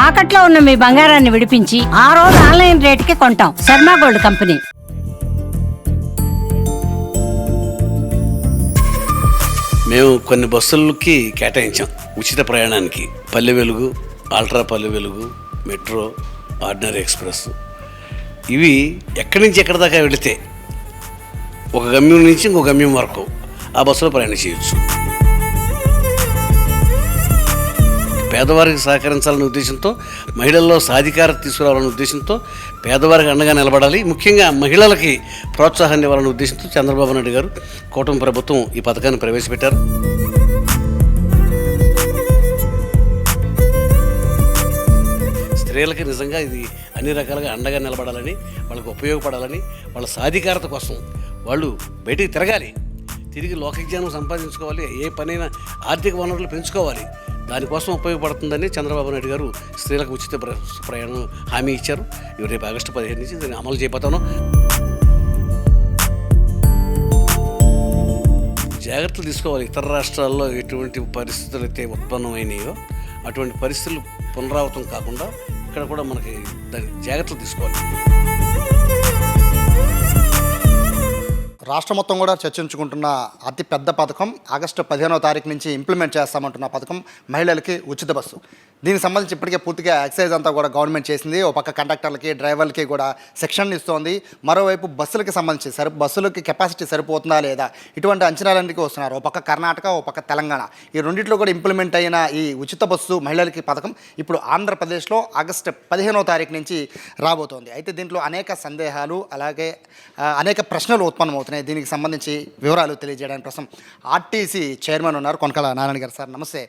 తాకట్లో ఉన్న మీ బంగారాన్ని విడిపించి ఆ రోజు ఆన్లైన్ రేటుకి కొంటాం. Sharma gold company. మేము కొన్ని బస్సులకి కేటాయించాం ఉచిత ప్రయాణానికి. Palle Velugu, ultra Palle Velugu, metro, ordinary express. ఇవి ఎక్కడి నుంచి ఎక్కడి దాకా వెళితే ఒక గమ్యం నుంచి ఇంకో గమ్యం వరకు ఆ బస్సులో ప్రయాణం చేయొచ్చు. పేదవారికి సహకరించాలనే ఉద్దేశంతో, మహిళల్లో సాధికారత తీసుకురావాలనే ఉద్దేశంతో, పేదవారికి అండగా నిలబడాలి, ముఖ్యంగా మహిళలకి ప్రోత్సాహాన్ని ఇవ్వాలనే ఉద్దేశంతో చంద్రబాబు నాయుడు గారు, కూటమి ప్రభుత్వం ఈ పథకాన్ని ప్రవేశపెట్టారు. స్త్రీలకి నిజంగా ఇది అన్ని రకాలుగా అండగా నిలబడాలని, వాళ్ళకి ఉపయోగపడాలని, వాళ్ళ సాధికారత కోసం వాళ్ళు బయటికి తిరగాలి, తిరిగి లోకజ్ఞానం సంపాదించుకోవాలి, ఏ పనైనా ఆర్థిక వనరులు పెంచుకోవాలి. దానికోసం ఉపయోగపడుతుందని చంద్రబాబు నాయుడు గారు స్త్రీలకు ఉచిత ప్రయాణం హామీ ఇచ్చారు. ఇవి రేపు ఆగస్టు 15 నుంచి దీన్ని అమలు చేయబోతాను. జాగ్రత్తలు తీసుకోవాలి. ఇతర రాష్ట్రాల్లో ఎటువంటి పరిస్థితులు అయితే ఉత్పన్నమైనాయో అటువంటి పరిస్థితులు పునరావృతం కాకుండా ఇక్కడ కూడా మనకి దాని జాగ్రత్తలు తీసుకోవాలి. రాష్ట్రం మొత్తం కూడా చర్చించుకుంటున్న అతి పెద్ద పథకం ఆగస్టు 15వ తారీఖు నుంచి ఇంప్లిమెంట్ చేస్తామంటున్న పథకం మహిళలకి ఉచిత బస్సు. దీనికి సంబంధించి ఇప్పటికే పూర్తిగా ఎక్సైజ్ అంతా కూడా గవర్నమెంట్ చేసింది. ఒక పక్క కండక్టర్లకి, డ్రైవర్లకి కూడా సెక్షన్ ఇస్తోంది. మరోవైపు బస్సులకి సంబంధించి బస్సులకి కెపాసిటీ సరిపోతుందా లేదా ఇటువంటి అంచనాలన్నిటికీ వస్తున్నారు. ఒక పక్క కర్ణాటక, ఒక పక్క తెలంగాణ, ఈ రెండింటిలో కూడా ఇంప్లిమెంట్ అయిన ఈ ఉచిత బస్సు మహిళలకి పథకం ఇప్పుడు ఆంధ్రప్రదేశ్లో ఆగస్టు 15వ తారీఖు నుంచి రాబోతోంది. అయితే దీంట్లో అనేక సందేహాలు, అలాగే అనేక ప్రశ్నలు ఉత్పన్నమవుతున్నాయి. దీనికి సంబంధించి వివరాలు తెలియజేయడానికి కోసం ఆర్టీసీ చైర్మన్ ఉన్నారు, కొనకల నారాయణ గారు. సార్ నమస్తే.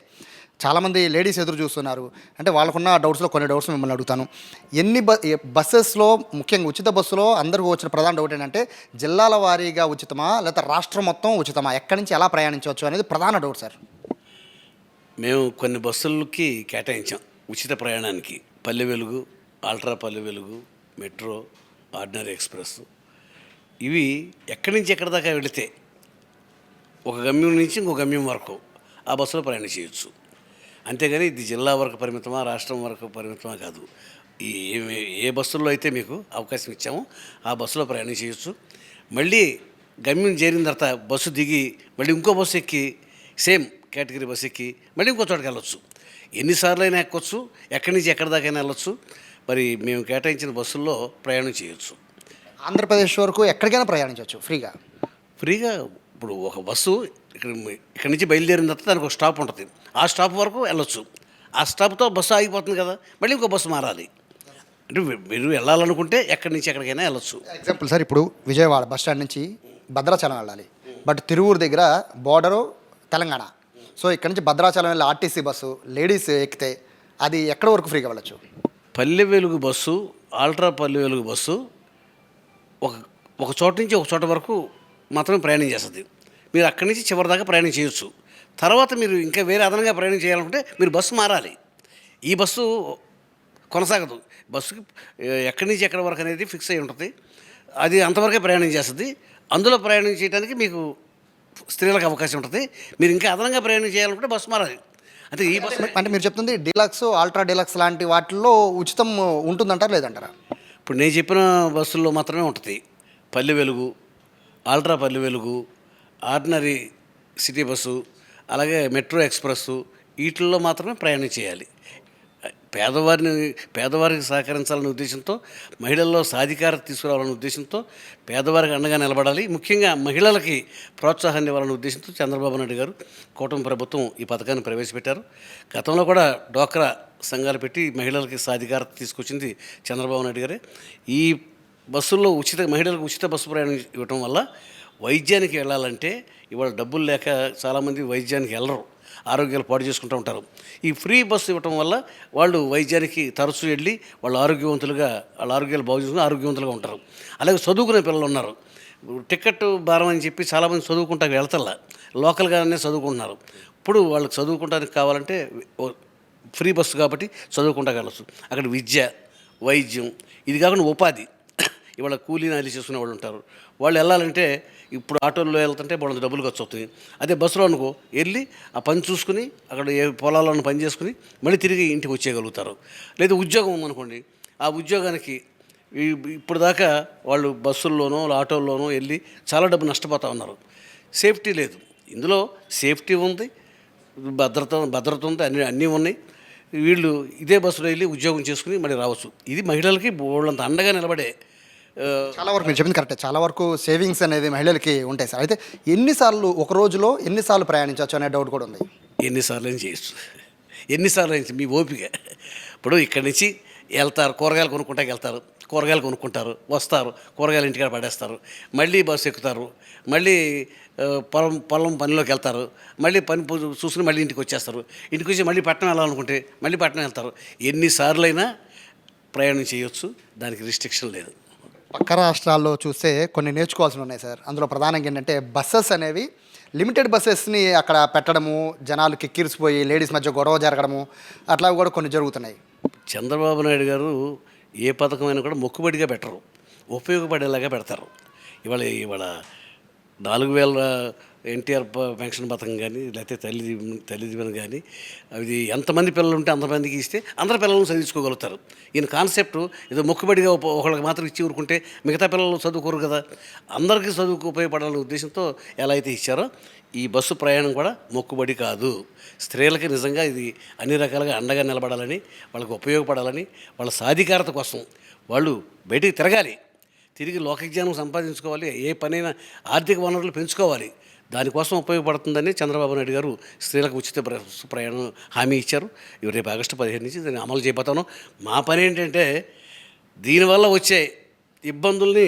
చాలామంది లేడీస్ ఎదురు చూస్తున్నారు. అంటే వాళ్ళకున్న డౌట్స్లో కొన్ని డౌట్స్ మిమ్మల్ని అడుగుతాను. బస్సెస్లో, ముఖ్యంగా ఉచిత బస్సులో అందరికీ వచ్చిన ప్రధాన డౌట్ ఏంటంటే జిల్లాల వారీగా ఉచితమా లేకపోతే రాష్ట్రం మొత్తం ఉచితమా, ఎక్కడి నుంచి ఎలా ప్రయాణించవచ్చు అనేది ప్రధాన డౌట్ సార్. మేము కొన్ని బస్సులకి కేటాయించాం ఉచిత ప్రయాణానికి. Palle Velugu, ultra Palle Velugu, metro, ordinary express. ఇవి ఎక్కడి నుంచి ఎక్కడి దాకా వెళితే ఒక గమ్యం నుంచి ఇంకో గమ్యం వరకు ఆ బస్సులో ప్రయాణం చేయొచ్చు. అంతేగాని ఇది జిల్లా వరకు పరిమితమా, రాష్ట్రం వరకు పరిమితమా కాదు. ఏ బస్సుల్లో అయితే మీకు అవకాశం ఇచ్చామో ఆ బస్సులో ప్రయాణం చేయొచ్చు. మళ్ళీ గమ్యం చేరిన తర్వాత బస్సు దిగి మళ్ళీ ఇంకో బస్సు ఎక్కి, సేమ్ కేటగిరీ బస్సు ఎక్కి మళ్ళీ ఇంకో చోటకి వెళ్ళొచ్చు. ఎన్నిసార్లు అయినా ఎక్కొచ్చు, ఎక్కడి నుంచి ఎక్కడి దాకైనా వెళ్ళొచ్చు. మరి మేము కేటాయించిన బస్సుల్లో ప్రయాణం చేయొచ్చు. ఆంధ్రప్రదేశ్ వరకు ఎక్కడికైనా ప్రయాణించవచ్చు ఫ్రీగా. ఇప్పుడు ఒక బస్సు ఇక్కడి నుంచి బయలుదేరిన తర్వాత దానికి ఒక స్టాప్ ఉంటుంది. ఆ స్టాప్ వరకు వెళ్ళొచ్చు. ఆ స్టాప్తో బస్సు ఆగిపోతుంది కదా, మళ్ళీ ఇంకో బస్సు మారాలి. అంటే మీరు వెళ్ళాలనుకుంటే ఎక్కడి నుంచి ఎక్కడికైనా వెళ్ళొచ్చు. ఎగ్జాంపుల్ సార్, ఇప్పుడు విజయవాడ బస్ స్టాండ్ నుంచి భద్రాచలం వెళ్ళాలి, బట్ తిరువూరు దగ్గర బోర్డరు తెలంగాణ. సో ఇక్కడ నుంచి భద్రాచలం వెళ్ళి ఆర్టీసీ బస్సు లేడీస్ ఎక్కితే అది ఎక్కడి వరకు ఫ్రీగా వెళ్ళచ్చు? Palle Velugu bus, ultra Palle Velugu bus ఒక చోట నుంచి ఒక చోట వరకు మాత్రమే ప్రయాణం చేస్తుంది. మీరు అక్కడి నుంచి చివరి దాకా ప్రయాణం చేయొచ్చు. తర్వాత మీరు ఇంకా వేరే అదనంగా ప్రయాణం చేయాలనుకుంటే మీరు బస్సు మారాలి. ఈ బస్సు కొనసాగదు. బస్సుకి ఎక్కడి నుంచి ఎక్కడి వరకు అనేది ఫిక్స్ అయి ఉంటుంది. అది అంతవరకే ప్రయాణం చేస్తుంది. అందులో ప్రయాణం చేయడానికి మీకు స్త్రీలకు అవకాశం ఉంటుంది. మీరు ఇంకా అదనంగా ప్రయాణం చేయాలనుకుంటే బస్సు మారాలి. అంటే ఈ బస్సు అంటే మీరు చెప్తుంది డీలక్స్, ఆల్ట్రా డీలక్స్ లాంటి వాటిల్లో ఉచితం ఉంటుందంటారా లేదంటారా? ఇప్పుడు నేను చెప్పిన బస్సుల్లో మాత్రమే ఉంటుంది. Palle Velugu, ultra Palle Velugu, ordinary city bus, అలాగే మెట్రో ఎక్స్ప్రెస్సు, వీటిల్లో మాత్రమే ప్రయాణం చేయాలి. పేదవారికి సహకరించాలనే ఉద్దేశంతో, మహిళల్లో సాధికారత తీసుకురావాలనే ఉద్దేశంతో, పేదవారికి అండగా నిలబడాలి, ముఖ్యంగా మహిళలకి ప్రోత్సాహాన్ని ఇవ్వాలనే ఉద్దేశంతో చంద్రబాబు నాయుడు గారు, కూటమి ప్రభుత్వం ఈ పథకాన్ని ప్రవేశపెట్టారు. గతంలో కూడా డ్వాక్రా సంఘాలు పెట్టి మహిళలకి సాధికారత తీసుకొచ్చింది చంద్రబాబు నాయుడు గారే. ఈ బస్సుల్లో మహిళలకు ఉచిత బస్సు ప్రయాణం ఇవ్వటం వల్ల వైద్యానికి వెళ్ళాలంటే ఇవాళ డబ్బులు లేక చాలామంది వైద్యానికి వెళ్ళరు, ఆరోగ్యాలు పాడు చేసుకుంటూ ఉంటారు. ఈ ఫ్రీ బస్సు ఇవ్వటం వల్ల వాళ్ళు వైద్యానికి తరచూ వెళ్ళి వాళ్ళ ఆరోగ్యాలు బాగు చేసుకుని ఆరోగ్యవంతులుగా ఉంటారు. అలాగే చదువుకునే పిల్లలు ఉన్నారు. టికెట్ భారం అని చెప్పి చాలామంది చదువుకుంటానికి వెళ్తల్లా, లోకల్గానే చదువుకుంటున్నారు. ఇప్పుడు వాళ్ళకి చదువుకోవడానికి కావాలంటే ఫ్రీ బస్సు కాబట్టి చదువుకుంటా వెళ్ళచ్చు. అక్కడ విద్య, వైద్యం, ఇది కాకుండా ఉపాధి, ఇవాళ కూలీ నాలి చేసుకునే వాళ్ళు ఉంటారు. వాళ్ళు వెళ్ళాలంటే ఇప్పుడు ఆటోల్లో వెళ్తుంటే బోళ్ళంత డబ్బులు ఖర్చు అవుతుంది. అదే బస్సులో అనుకో వెళ్ళి ఆ పని చూసుకుని అక్కడ ఏ పొలాలను పని చేసుకుని మళ్ళీ తిరిగి ఇంటికి వచ్చేయగలుగుతారు. లేదా ఉద్యోగం ఉందనుకోండి, ఆ ఉద్యోగానికి ఇప్పుడు దాకా వాళ్ళు బస్సుల్లోనో ఆటోల్లోనో వెళ్ళి చాలా డబ్బు నష్టపోతూ ఉన్నారు. సేఫ్టీ లేదు. ఇందులో సేఫ్టీ ఉంది, భద్రత ఉంది, అన్నీ ఉన్నాయి. వీళ్ళు ఇదే బస్సులో వెళ్ళి ఉద్యోగం చేసుకుని మళ్ళీ రావచ్చు. ఇది మహిళలకి బోళ్ళంత అండగా నిలబడే చాలా వరకు మీరు చెప్పింది కరెక్టే. చాలా వరకు సేవింగ్స్ అనేది మహిళలకి ఉంటాయి సార్. అయితే ఒక రోజులో ఎన్నిసార్లు ప్రయాణించవచ్చు అనే డౌట్ కూడా ఉంది. ఎన్నిసార్లు అయినా చేయొచ్చు. ఎన్నిసార్లు అయినా మీ ఓపిక. ఇప్పుడు ఇక్కడి నుంచి వెళ్తారు, కూరగాయలు కొనుక్కుంటాకి వెళ్తారు, కూరగాయలు కొనుక్కుంటారు, వస్తారు, కూరగాయలు ఇంటికాడ పడేస్తారు, మళ్ళీ బస్సు ఎక్కుతారు, మళ్ళీ పొలం పనిలోకి వెళ్తారు, మళ్ళీ పని చూసుకుని మళ్ళీ ఇంటికి వచ్చేస్తారు. ఇంటికి వచ్చి మళ్ళీ పట్టణం వెళ్ళాలనుకుంటే మళ్ళీ పట్టణం వెళ్తారు. ఎన్నిసార్లు అయినా ప్రయాణం చేయొచ్చు, దానికి రిస్ట్రిక్షన్ లేదు. పక్క రాష్ట్రాల్లో చూస్తే కొన్ని నేర్చుకోవాల్సి ఉన్నాయి సార్. అందులో ప్రధానంగా ఏంటంటే బస్సెస్ అనేవి లిమిటెడ్ బస్సెస్ని అక్కడ పెట్టడము, జనాలు కిక్కిరిసిపోయి లేడీస్ మధ్య గొడవ జరగడము అట్లా కూడా కొన్ని జరుగుతున్నాయి. చంద్రబాబు నాయుడు గారు ఏ పథకమైనా కూడా మొక్కుబడిగా పెట్టరు, ఉపయోగపడేలాగా పెడతారు. ఇవాళ 4000 ఎన్టీఆర్ పెన్షన్ పథకం కానీ, లేకపోతే తల్లి దీవెన కానీ, అది ఎంతమంది పిల్లలు ఉంటే అంతమందికి ఇస్తే అందరి పిల్లలను చదివించుకోగలుగుతారు. ఈయన కాన్సెప్ట్ ఏదో మొక్కుబడిగా ఒకళ్ళకి మాత్రం ఇచ్చి ఊరుకుంటే మిగతా పిల్లలు చదువుకోరు కదా, అందరికీ చదువుకు ఉపయోగపడాలనే ఉద్దేశంతో ఎలా అయితే ఇచ్చారో ఈ బస్సు ప్రయాణం కూడా మొక్కుబడి కాదు. స్త్రీలకి నిజంగా ఇది అన్ని రకాలుగా అండగా నిలబడాలని, వాళ్ళకి ఉపయోగపడాలని, వాళ్ళ సాధికారత కోసం వాళ్ళు బయటికి తిరిగి లోకజ్ఞానం సంపాదించుకోవాలి, ఏ పనైనా ఆర్థిక వనరులు పెంచుకోవాలి. దానికోసం ఉపయోగపడుతుందని చంద్రబాబు నాయుడు గారు స్త్రీలకు ఉచిత బస్సు ప్రయాణం హామీ ఇచ్చారు. రేపు ఆగస్టు 15 నుంచి దాన్ని అమలు చేయబోతాను. మా పని ఏంటంటే దీనివల్ల వచ్చే ఇబ్బందుల్ని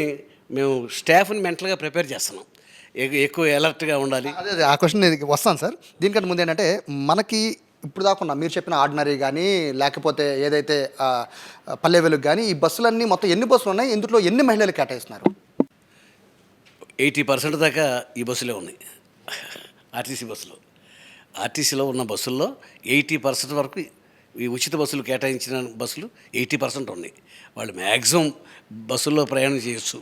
మేము స్టాఫ్ని మెంటల్గా ప్రిపేర్ చేస్తున్నాం. ఎక్కువ అలర్ట్గా ఉండాలి. అదే ఆ క్వశ్చన్ వస్తాను సార్. దీనికంటే ముందు ఏంటంటే మనకి ఇప్పుడు దాకా మీరు చెప్పిన ఆర్డినరీ కానీ లేకపోతే ఏదైతే పల్లె వెలుగు కానీ ఈ బస్సులన్నీ మొత్తం ఎన్ని బస్సులు ఉన్నాయి, ఇందులో ఎన్ని మహిళలు కేటాయిస్తున్నారు? 80% దాకా ఈ బస్సులే ఉన్నాయి. ఆర్టీసీలో ఉన్న బస్సుల్లో 80% వరకు ఈ ఉచిత బస్సులు కేటాయించిన బస్సులు 80% ఉన్నాయి. వాళ్ళు మ్యాక్సిమం బస్సుల్లో ప్రయాణం చేయొచ్చు.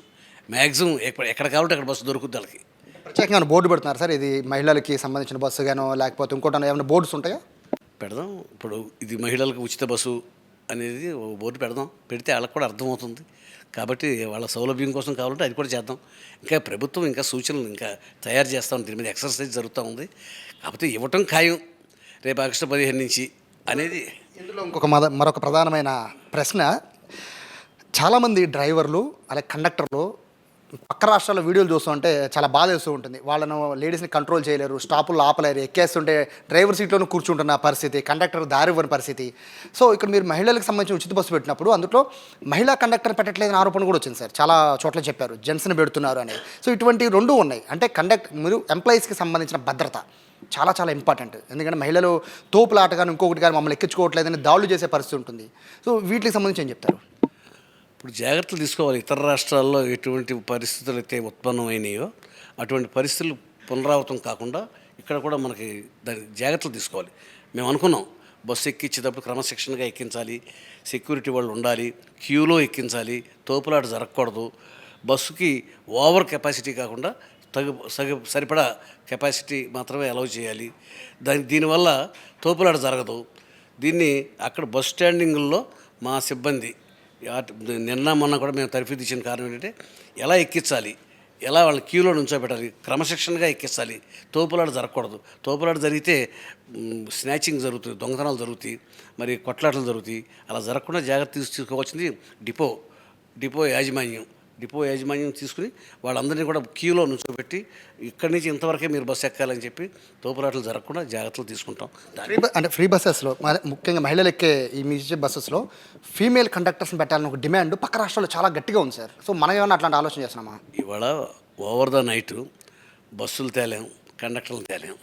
మ్యాక్సిమం ఎక్కడ కావాలంటే అక్కడ బస్సు దొరుకుద్ది వాళ్ళకి. ప్రత్యేకంగా బోర్డు పెడుతున్నారు సార్, ఇది మహిళలకి సంబంధించిన బస్సు గానో లేకపోతే ఇంకోటి ఏమైనా బోర్డ్స్ ఉంటాయా? పెడదాం. ఇప్పుడు ఇది మహిళలకు ఉచిత బస్సు అనేది బోర్డు పెడితే వాళ్ళకి కూడా అర్థమవుతుంది. కాబట్టి వాళ్ళ సౌలభ్యం కోసం కావాలంటే అది కూడా చేద్దాం. ఇంకా ప్రభుత్వం ఇంకా సూచనలు ఇంకా తయారు చేస్తాం. దీని మీద ఎక్సర్సైజ్ జరుగుతూ ఉంది. కాకపోతే ఇవ్వటం ఖాయం రేపు ఆగస్టు 15 నుంచి అనేది. ఇందులో మరొక ప్రధానమైన ప్రశ్న, చాలామంది డ్రైవర్లు అలాగే కండక్టర్లు పక్క రాష్ట్రాల్లో వీడియోలు చూస్తుంటే చాలా బాధ వేస్తూ ఉంటుంది. వాళ్ళను లేడీస్ని కంట్రోల్ చేయలేరు, స్టాపుల్లో ఆపలేరు, ఎక్కేస్తుంటే డ్రైవర్ సీట్లోనూ కూర్చుంటున్న పరిస్థితి, కండక్టర్ దారి ఇవ్వని పరిస్థితి. సో ఇక్కడ మీరు మహిళలకు సంబంధించిన ఉచిత బస్సు పెట్టినప్పుడు అందులో మహిళా కండక్టర్ పెట్టట్లేదని ఆరోపణ కూడా వచ్చింది సార్. చాలా చోట్ల చెప్పారు జెంట్స్ని పెడుతున్నారు అనేది. సో ఇటువంటి రెండు ఉన్నాయి. అంటే మీరు ఎంప్లాయీస్కి సంబంధించిన భద్రత చాలా చాలా ఇంపార్టెంట్. ఎందుకంటే మహిళలు తోపులాట కానీ ఇంకొకటి కానీ మమ్మల్ని ఎక్కించుకోవట్లేదని దాడులు చేసే పరిస్థితి ఉంటుంది. సో వీటికి సంబంధించి ఏం చెప్తారు? ఇప్పుడు జాగ్రత్తలు తీసుకోవాలి. ఇతర రాష్ట్రాల్లో ఎటువంటి పరిస్థితులు అయితే ఉత్పన్నమైనాయో అటువంటి పరిస్థితులు పునరావృతం కాకుండా ఇక్కడ కూడా మనకి దాని జాగ్రత్తలు తీసుకోవాలి. మేము అనుకున్నాం బస్సు ఎక్కించేటప్పుడు క్రమశిక్షణగా ఎక్కించాలి, సెక్యూరిటీ వాళ్ళు ఉండాలి, క్యూలో ఎక్కించాలి, తోపులాట జరగకూడదు, బస్సుకి ఓవర్ కెపాసిటీ కాకుండా సరిపడా కెపాసిటీ మాత్రమే అలౌ చేయాలి. దీనివల్ల తోపులాట జరగదు. దీన్ని అక్కడ బస్ స్టాండింగుల్లో మా సిబ్బంది మొన్న కూడా మేము తరఫీదు ఇచ్చిన కారణం ఏంటంటే ఎలా ఎక్కించాలి, ఎలా వాళ్ళని క్యూలో నుంచోబెట్టాలి, క్రమశిక్షణగా ఎక్కించాలి, తోపులాట జరగకూడదు. తోపులాట జరిగితే స్నాచింగ్ జరుగుతుంది, దొంగతనాలు జరుగుతాయి, మరి కొట్లాటలు జరుగుతాయి. అలా జరగకుండా జాగ్రత్త తీసుకోవాల్సింది డిపో యాజమాన్యం తీసుకుని వాళ్ళందరినీ కూడా క్యూలో నుంచోబెట్టి ఇక్కడి నుంచి ఇంతవరకే మీరు బస్సు ఎక్కాలని చెప్పి తోపులాటలు జరగకుండా జాగ్రత్తలు తీసుకుంటాం. అంటే ఫ్రీ బస్సెస్లో ముఖ్యంగా మహిళలు ఎక్కే ఈ మీ బస్సెస్లో ఫీమేల్ కండక్టర్స్ని పెట్టాలని ఒక డిమాండ్ పక్క రాష్ట్రాల్లో చాలా గట్టిగా ఉంది సార్. సో మనం ఏమన్నా అట్లాంటి ఆలోచన చేస్తున్నామా? ఇవాళ ఓవర్ ద నైట్ బస్సులు తేలేం, కండక్టర్లు తేలేం.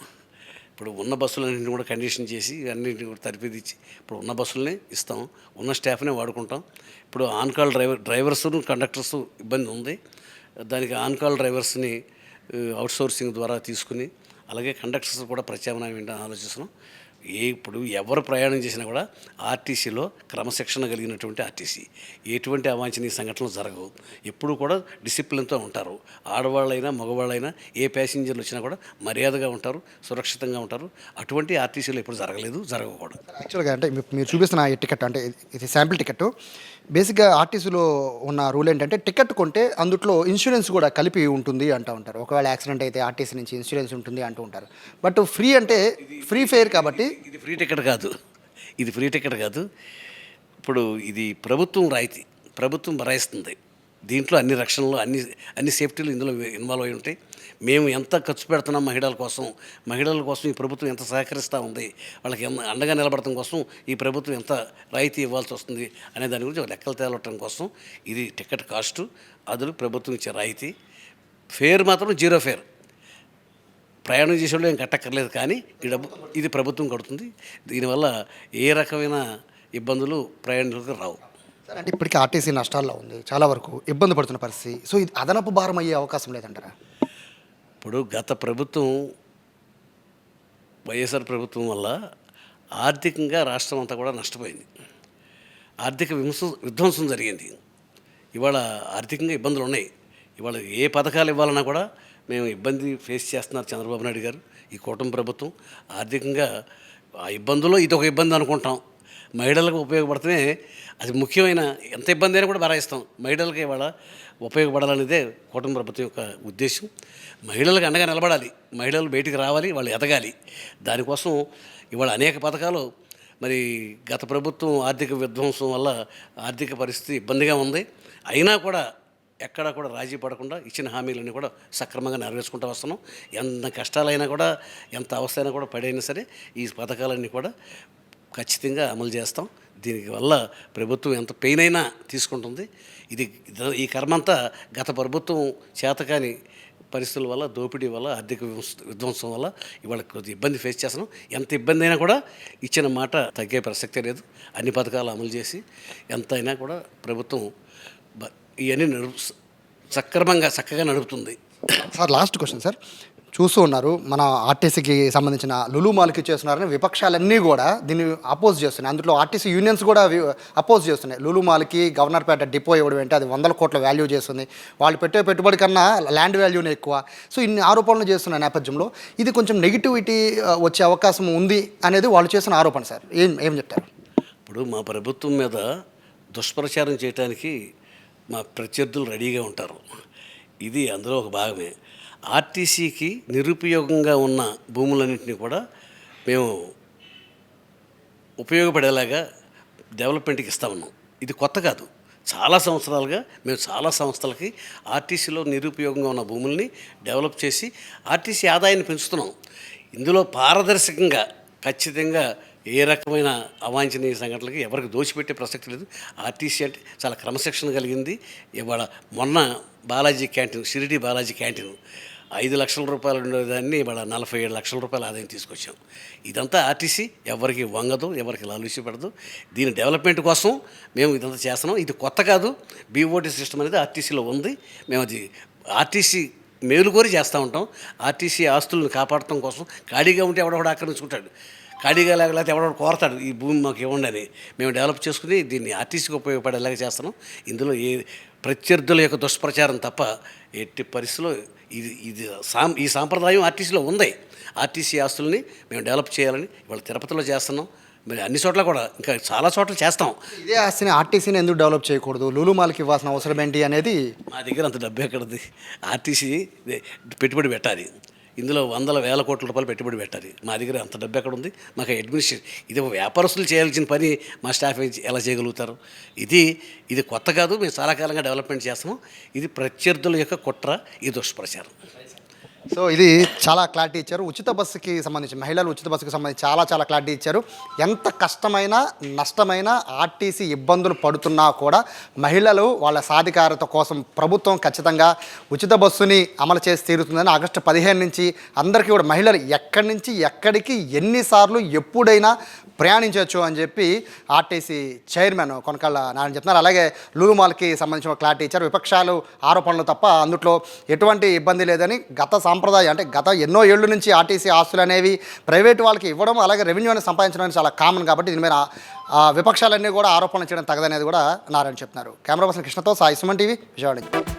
ఇప్పుడు ఉన్న బస్సులన్నింటినీ కూడా కండిషన్ చేసి అన్నింటినీ కూడా తరిపిదిచ్చి ఇప్పుడు ఉన్న బస్సులనే ఇస్తాం, ఉన్న స్టాఫ్నే వాడుకుంటాం. ఇప్పుడు ఆన్ కాల్ డ్రైవర్స్ కండక్టర్స్ ఇబ్బంది ఉంది. దానికి ఆన్ కాల్ డ్రైవర్స్ని అవుట్సోర్సింగ్ ద్వారా తీసుకుని అలాగే కండక్టర్స్ కూడా ప్రత్యామ్నాయం ఏంటని ఆలోచిస్తున్నాం. ఇప్పుడు ఎవరు ప్రయాణం చేసినా కూడా ఆర్టీసీలో క్రమశిక్షణ కలిగినటువంటి ఆర్టీసీ, ఎటువంటి అవాంఛనీయ సంఘటనలు జరగవు. ఎప్పుడు కూడా డిసిప్లిన్తో ఉంటారు. ఆడవాళ్ళైనా మగవాళ్ళైనా ఏ ప్యాసింజర్లు వచ్చినా కూడా మర్యాదగా ఉంటారు, సురక్షితంగా ఉంటారు. అటువంటి ఆర్టీసీలో ఎప్పుడు జరగలేదు, జరగకూడదు. యాక్చువల్గా అంటే మీరు చూపిస్తున్న ఈ టికెట్ అంటే ఇది శాంపిల్ టికెట్. బేసిక్గా ఆర్టీసీలో ఉన్న రూల్ ఏంటంటే టికెట్ కొంటే అందుట్లో ఇన్సూరెన్స్ కూడా కలిపి ఉంటుంది అంటూ ఉంటారు. ఒకవేళ యాక్సిడెంట్ అయితే ఆర్టీసీ నుంచి ఇన్సూరెన్స్ ఉంటుంది అంటూ ఉంటారు. బట్ ఫ్రీ అంటే ఫ్రీ ఫేర్ కాబట్టి ఇది ఫ్రీ టికెట్ కాదు, ఇది ఫ్రీ టికెట్ కాదు. ఇప్పుడు ఇది ప్రభుత్వం రాయితీ, ప్రభుత్వం భరాయిస్తుంది. దీంట్లో అన్ని రక్షణలు, అన్ని సేఫ్టీలు ఇందులో ఇన్వాల్వ్ అయి ఉంటాయి. మేము ఎంత ఖర్చు పెడుతున్నాం మహిళల కోసం ఈ ప్రభుత్వం ఎంత సహకరిస్తూ ఉంది, వాళ్ళకి అండగా నిలబడటం కోసం ఈ ప్రభుత్వం ఎంత రాయితీ ఇవ్వాల్సి వస్తుంది అనే దాని గురించి లెక్కలు తేలటం కోసం ఇది టికెట్ కాస్టు, అదులు ప్రభుత్వం ఇచ్చే రాయితీ. ఫేర్ మాత్రం జీరో ఫేర్. ప్రయాణం చేసేవాళ్ళు ఏం కట్టక్కర్లేదు, కానీ ఈ డబ్బు ఇది ప్రభుత్వం కడుతుంది. దీనివల్ల ఏ రకమైన ఇబ్బందులు ప్రయాణికులకు రావు. సరే, అంటే ఇప్పటికీ ఆర్టీసీ నష్టాల్లో ఉంది, చాలా వరకు ఇబ్బంది పడుతున్న పరిస్థితి. సో ఇది అదనపు భారం అయ్యే అవకాశం లేదంటారా? ఇప్పుడు గత ప్రభుత్వం, వైఎస్ఆర్ ప్రభుత్వం వల్ల ఆర్థికంగా రాష్ట్రం అంతా కూడా నష్టపోయింది. ఆర్థిక విధ్వంసం జరిగింది. ఇవాళ ఆర్థికంగా ఇబ్బందులు ఉన్నాయి. ఇవాళ ఏ పథకాలు ఇవ్వాలన్నా కూడా మేము ఇబ్బంది ఫేస్ చేస్తున్నారు చంద్రబాబు నాయుడు గారు, ఈ కూటమి ప్రభుత్వం. ఆర్థికంగా ఆ ఇబ్బందుల్లో ఇది ఒక ఇబ్బంది అనుకుంటాం. మహిళలకు ఉపయోగపడితేనే అది ముఖ్యమైన, ఎంత ఇబ్బంది అయినా కూడా భరాయిస్తాం. మహిళలకి ఇవాళ ఉపయోగపడాలనేదే కూటమి ప్రభుత్వం యొక్క ఉద్దేశం. మహిళలకు అండగా నిలబడాలి, మహిళలు బయటికి రావాలి, వాళ్ళు ఎదగాలి. దానికోసం ఇవాళ అనేక పథకాలు. మరి గత ప్రభుత్వం ఆర్థిక విధ్వంసం వల్ల ఆర్థిక పరిస్థితి ఇబ్బందిగా ఉంది. అయినా కూడా ఎక్కడా కూడా రాజీ పడకుండా ఇచ్చిన హామీలన్నీ కూడా సక్రమంగా నెరవేర్చుకుంటూ వస్తున్నాం. ఎంత కష్టాలైనా కూడా, ఎంత అవస్థ అయినా కూడా పడైనా సరే ఈ పథకాలన్నీ కూడా ఖచ్చితంగా అమలు చేస్తాం. దీనికి వల్ల ప్రభుత్వం ఎంత పెయిన్ అయినా తీసుకుంటుంది. ఈ కర్మంతా గత ప్రభుత్వం చేతకాని పరిస్థితుల వల్ల, దోపిడీ వల్ల, ఆర్థిక విధ్వంసం వల్ల ఇవాళ కొద్ది ఇబ్బంది ఫేస్ చేస్తున్నాం. ఎంత ఇబ్బంది అయినా కూడా ఇచ్చిన మాట తగ్గే ప్రసక్తే లేదు. అన్ని పథకాలు అమలు చేసి ఎంత అయినా కూడా ప్రభుత్వం ఇవన్నీ చక్కగా నడుపుతుంది. Sir, last question sir. చూస్తూ ఉన్నారు, మన ఆర్టీసీకి సంబంధించిన లులు మాల్కి చేస్తున్నారని విపక్షాలన్నీ కూడా దీన్ని అపోజ్ చేస్తున్నాయి. అందులో ఆర్టీసీ యూనియన్స్ కూడా అపోజ్ చేస్తున్నాయి. లులు మాల్కి గవర్నర్పేట డిపో ఇవ్వడం ఏంటి, అది 100 కోట్ల వాల్యూ చేస్తుంది, వాళ్ళు పెట్టే పెట్టుబడి కన్నా ల్యాండ్ వాల్యూనే ఎక్కువ. సో ఇన్ని ఆరోపణలు చేస్తున్న నేపథ్యంలో ఇది కొంచెం నెగిటివిటీ వచ్చే అవకాశం ఉంది అనేది వాళ్ళు చేసిన ఆరోపణ. సార్, ఏం చెప్తారు? ఇప్పుడు మా ప్రభుత్వం మీద దుష్ప్రచారం చేయడానికి మా ప్రత్యర్థులు రెడీగా ఉంటారు. ఇది అందులో ఒక భాగమే. ఆర్టీసీకి నిరుపయోగంగా ఉన్న భూములన్నింటినీ కూడా మేము ఉపయోగపడేలాగా డెవలప్మెంట్కి ఇస్తా ఉన్నాం. ఇది కొత్త కాదు. చాలా సంవత్సరాలుగా మేము చాలా సంస్థలకి ఆర్టీసీలో నిరుపయోగంగా ఉన్న భూముల్ని డెవలప్ చేసి ఆర్టీసీ ఆదాయాన్ని పెంచుతున్నాం. ఇందులో పారదర్శకంగా ఖచ్చితంగా ఏ రకమైన అవాంఛనీయ సంఘటనలకి ఎవరికి దోచిపెట్టే ప్రసక్తి లేదు. ఆర్టీసీ అంటే చాలా క్రమశిక్షణ కలిగింది. ఇవాళ మొన్న బాలాజీ క్యాంటీన్, షిరిడి బాలాజీ క్యాంటీన్ 5 లక్షల రూపాయలు ఉండేదాన్ని ఇవాళ 47 లక్షల రూపాయల ఆదాయం తీసుకొచ్చాం. ఇదంతా ఆర్టీసీ ఎవరికి వంగదు, ఎవరికి లాలూచి పడదు. దీని డెవలప్మెంట్ కోసం మేము ఇదంతా చేస్తున్నాం. ఇది కొత్త కాదు. బీఓటీ సిస్టమ్ అనేది ఆర్టీసీలో ఉంది. మేము అది ఆర్టీసీ మేలు కోరి చేస్తూ ఉంటాం. ఆర్టీసీ ఆస్తులను కాపాడటం కోసం ఖాళీగా ఉంటే ఎవడొకడు ఆక్రమించుకుంటాడు, ఖాళీగా లేకపోతే ఎవడో కోరతాడు ఈ భూమి మాకు ఇవ్వండి అని. మేము డెవలప్ చేసుకుని దీన్ని ఆర్టీసీకి ఉపయోగపడేలాగా చేస్తున్నాం. ఇందులో ఏ ప్రత్యర్థుల యొక్క దుష్ప్రచారం తప్ప ఎట్టి పరిస్థితుల్లో ఈ సాంప్రదాయం ఆర్టీసీలో ఉంది. ఆర్టీసీ ఆస్తుల్ని మేము డెవలప్ చేయాలని ఇవాళ తిరుపతిలో చేస్తున్నాం. మరి అన్ని చోట్ల కూడా ఇంకా చాలా చోట్ల చేస్తాం. ఇదే ఆస్తిని ఆర్టీసీని ఎందుకు డెవలప్ చేయకూడదు, లులు మాల్కి ఇవ్వాల్సిన అవసరం ఏంటి అనేది? మా దగ్గర అంత డబ్బు ఎక్కడది? ఆర్టీసీ పెట్టుబడి పెట్టాలి, ఇందులో వందల వేల కోట్ల రూపాయలు పెట్టుబడి పెట్టాలి. మా దగ్గర అంత డబ్బు ఎక్కడ ఉంది? మాకు అడ్మినిస్ట్రేషన్, ఇది వ్యాపారస్తులు చేయాల్సిన పని మా స్టాఫ్ ఎలా చేయగలుగుతారు? ఇది కొత్త కాదు. మేము చాలా కాలంగా డెవలప్మెంట్ చేస్తాము. ఇది ప్రత్యర్థుల యొక్క కుట్ర, ఈ దుష్ప్రచారం. సో ఇది చాలా క్లారిటీ ఇచ్చారు. ఉచిత బస్సుకి సంబంధించి, మహిళలు ఉచిత బస్సుకి సంబంధించి చాలా క్లారిటీ ఇచ్చారు. ఎంత కష్టమైన నష్టమైన ఆర్టీసీ ఇబ్బందులు పడుతున్నా కూడా మహిళలు వాళ్ళ సాధికారత కోసం ప్రభుత్వం ఖచ్చితంగా ఉచిత బస్సుని అమలు చేసి తీరుతుందని ఆగస్టు 15 నుంచి అందరికీ కూడా మహిళలు ఎక్కడి నుంచి ఎక్కడికి ఎన్నిసార్లు ఎప్పుడైనా ప్రయాణించవచ్చు అని చెప్పి ఆర్టీసీ చైర్మన్ కొనకళ్ళ నారాయణ చెప్తున్నారు. అలాగే లూలు మాల్కి సంబంధించిన ఒక క్లారిటీ ఇచ్చారు. విపక్షాలు ఆరోపణలు తప్ప అందులో ఎటువంటి ఇబ్బంది లేదని, గత సాంప్రదాయం అంటే గత ఎన్నో ఏళ్ళ నుంచి ఆర్టీసీ ఆస్తులు అనేవి ప్రైవేటు వాళ్ళకి ఇవ్వడం, అలాగే రెవెన్యూని సంపాదించడం చాలా కామన్ కాబట్టి దీని మీద విపక్షాలన్నీ కూడా ఆరోపణలు చేయడం తగదనేది కూడా నారాయణ చెప్తున్నారు. కెమెరా పర్సన్ కృష్ణతో సాయి సుమన్ టీవీ విజయవాడ.